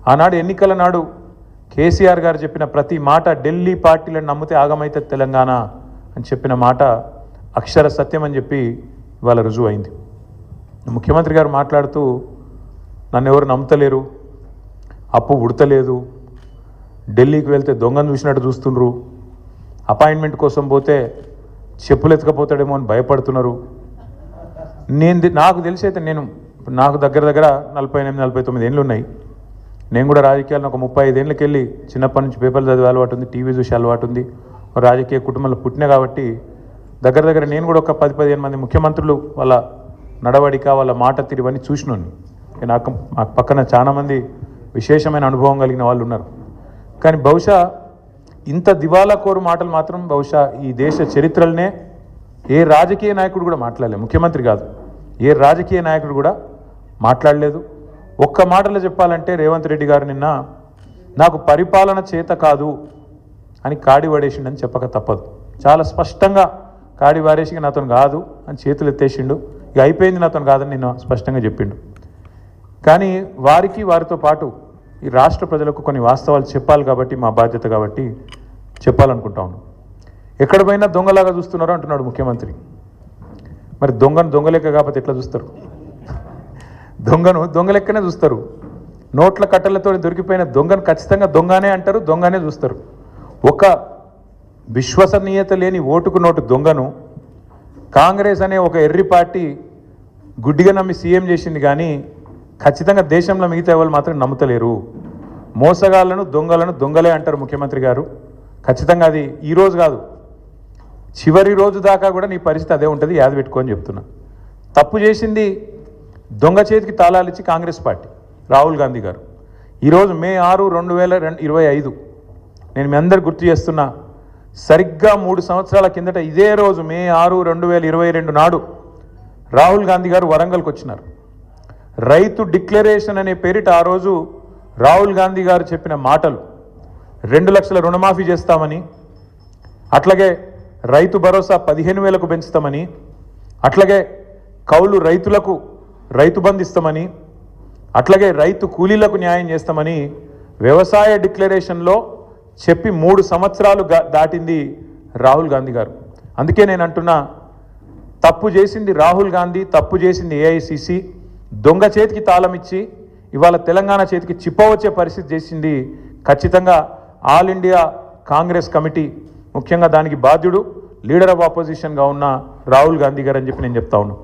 ఆనాడు ఎన్నికల నాడు కేసీఆర్ గారు చెప్పిన ప్రతి మాట ఢిల్లీ పార్టీలను నమ్మితే ఆగమైతే తెలంగాణ అని చెప్పిన మాట అక్షర సత్యం అని చెప్పి ఇవాళ రుజువు అయింది. ముఖ్యమంత్రి గారు మాట్లాడుతూ నన్ను ఎవరు నమ్ముతలేరు, అప్పు ఉడతలేదు, ఢిల్లీకి వెళ్తే దొంగను చూసినట్టు చూస్తుండ్రు, అపాయింట్మెంట్ కోసం పోతే చెప్పులు ఎత్తుకపోతాడేమో అని భయపడుతున్నారు. నాకు తెలిసి అయితే నాకు దగ్గర 48-49 ఏళ్ళు ఉన్నాయి. నేను కూడా రాజకీయాలను ఒక 35 ఏళ్ళకి వెళ్ళి చిన్నప్పటి నుంచి పేపర్లు చదివే అలవాటు ఉంది, టీవీ చూసే అలవాటు ఉంది, రాజకీయ కుటుంబంలో పుట్టినా కాబట్టి దగ్గర నేను కూడా ఒక 10-15 మంది ముఖ్యమంత్రులు వాళ్ళ నడవడిక వాళ్ళ మాట తీరువన్నీ చూసినాను. నాకు పక్కన చాలామంది విశేషమైన అనుభవం కలిగిన వాళ్ళు ఉన్నారు. కానీ బహుశా ఇంత దివాలా కోరు మాటలు మాత్రం బహుశా ఈ దేశ చరిత్రలనే ఏ రాజకీయ నాయకుడు కూడా మాట్లాడలేదు. ముఖ్యమంత్రి కాదు, ఏ రాజకీయ నాయకుడు కూడా మాట్లాడలేదు. ఒక్క మాటలో చెప్పాలంటే రేవంత్ రెడ్డి గారు నిన్న నాకు పరిపాలన చేత కాదు అని కాడి పడేసిండని చెప్పక తప్పదు. చాలా స్పష్టంగా కాడి వారేసి నాతో కాదు అని చేతులు ఎత్తేసిండు. ఇక అయిపోయింది, నాతో కాదని నిన్న స్పష్టంగా చెప్పిండు. కానీ వారితో పాటు ఈ రాష్ట్ర ప్రజలకు కొన్ని వాస్తవాలు చెప్పాలి కాబట్టి మా బాధ్యత కాబట్టి చెప్పాలనుకుంటా ఉన్నాం. ఎక్కడ పోయినా దొంగలాగా చూస్తున్నారో అంటున్నాడు ముఖ్యమంత్రి. మరి దొంగలెక్క కాకపోతే ఎట్లా చూస్తారు? దొంగలెక్కనే చూస్తారు. నోట్ల కట్టలతో దొరికిపోయిన దొంగను ఖచ్చితంగా దొంగనే అంటారు, దొంగనే చూస్తారు. ఒక విశ్వసనీయత లేని ఓటుకు నోటు దొంగను కాంగ్రెస్ అనే ఒక ఎర్రి పార్టీ గుడ్డిగా నమ్మి సీఎం చేసింది. కానీ ఖచ్చితంగా దేశంలో మిగతా వాళ్ళు మాత్రం నమ్ముతలేరు. మోసగాళ్లను దొంగలే అంటారు ముఖ్యమంత్రి గారు. ఖచ్చితంగా అది ఈరోజు కాదు, చివరి రోజు దాకా కూడా నీ పరిస్థితి అదే ఉంటుంది, యాద పెట్టుకొని చెప్తున్నా. తప్పు చేసింది దొంగ చేతికి తాళాలు ఇచ్చి కాంగ్రెస్ పార్టీ రాహుల్ గాంధీ గారు. ఈరోజు మే 6, 2025 నేను మీ అందరు గుర్తు చేస్తున్నా. సరిగ్గా 3 సంవత్సరాల కిందట ఇదే రోజు మే 6, 2022 నాడు రాహుల్ గాంధీ గారు వరంగల్కి వచ్చినారు. రైతు డిక్లరేషన్ అనే పేరిట ఆ రోజు రాహుల్ గాంధీ గారు చెప్పిన మాటలు 2 లక్షల రుణమాఫీ చేస్తామని, అట్లాగే రైతు భరోసా 15,000కు పెంచుతామని, అట్లాగే కౌలు రైతులకు రైతు బంధు ఇస్తామని, అట్లాగే రైతు కూలీలకు న్యాయం చేస్తామని వ్యవసాయ డిక్లరేషన్లో చెప్పి 3 సంవత్సరాలు దాటింది రాహుల్ గాంధీ గారు. అందుకే నేను అంటున్నా, తప్పు చేసింది రాహుల్ గాంధీ, తప్పు చేసింది ఏఐసిసి. దొంగ చేతికి తాళం ఇచ్చి ఇవాళ తెలంగాణ చేతికి చిప్పవచ్చే పరిస్థితి చేసింది ఖచ్చితంగా ఆల్ ఇండియా కాంగ్రెస్ కమిటీ. ముఖ్యంగా దానికి బాధ్యుడు లీడర్ ఆఫ్ ఆపోజిషన్గా ఉన్న రాహుల్ గాంధీ గారు అని చెప్పి నేను చెప్తా ఉన్నాను.